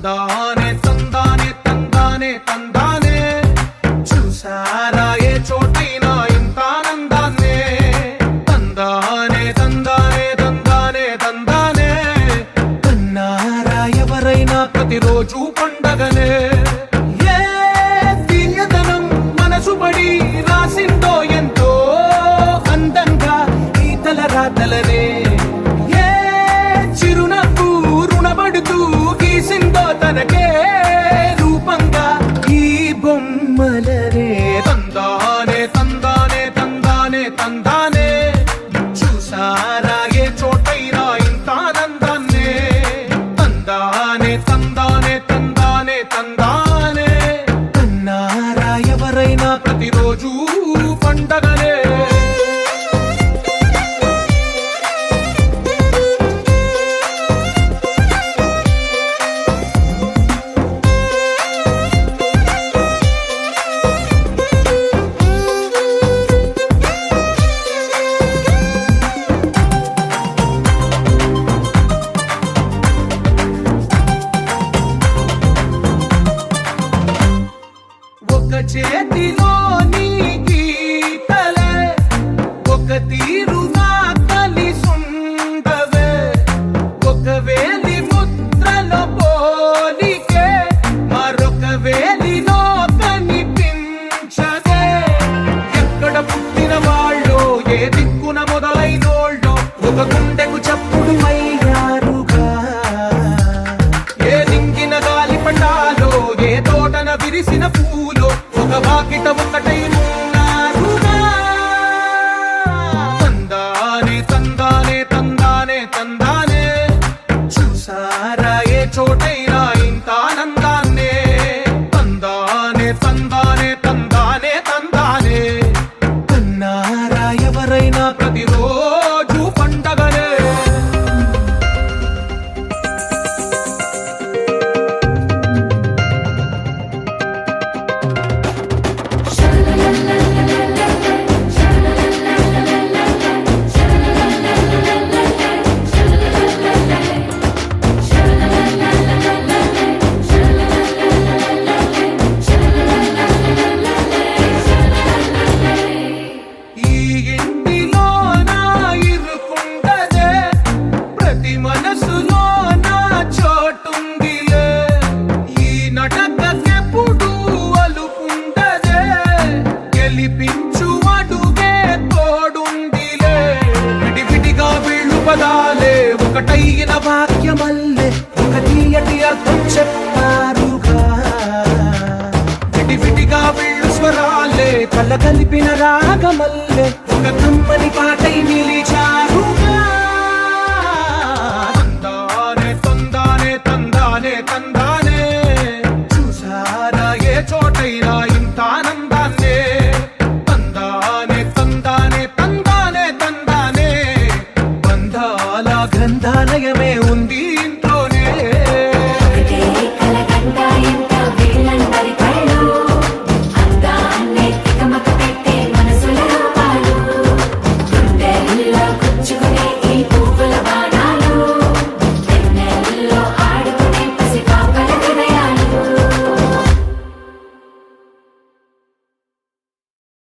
తందానే తందానే తందానే తందానే చూసారా ఏ చోటైనా ఇంత ఆనందాన్నే తందానే తందానే తందానే తందానే కన్నారా ఎవరైనా ప్రతిరోజు పండగనే ఏ తీయదనం మనసు పడి రాసిందో ఎంతో అందంగా ఈ తలరాతలనే తనకే రూపంగా ఈ బొమ్మలనే తందానే తందానే తందానే తందానే చూసారా ఏ చోటైనా ఇంత ఆనందాన్నే తందానే తందానే తందానే తందానే కన్నారా ఎవరైనా ప్రతిరోజు పండగనే చేతిలోని గీతలే ఒక తీరుగా కలిసుండవే ఒక వేలి ముద్రలో పోలికే మరొక వేలిలో కనిపించదే ఎక్కడ పుట్టిన వాళ్ళో ఏ దిక్కున మొదలైనోళ్ళో ఒక గుండెకు చప్పుడు అయ్యారుగా ఏ దింగిన గాలి పటాలో ఏ తోటన విరిసిన పూలో ఒక వాకిట ఒకటై ఉన్నారుగా తందానే తందానే తందానే తందానే చూసారా ఏ చోటైనా ఇంత ఆనందాన్నే తందానే తందానే తందానే తందానే కన్నారా ఎవరైనా ప్రతిరోజు పండగనే పదాలే ఒకటైన వాక్యమల్లే ఒక తీయటి అర్థం చెప్పారుగా విడివిడిగా వీళ్ళు స్వరాలే కళ్ళ కలిపిన రాగమల్లే ఒక కమ్మని పాటై నిలిచారుగా తందానే తందానే తందానే తందానే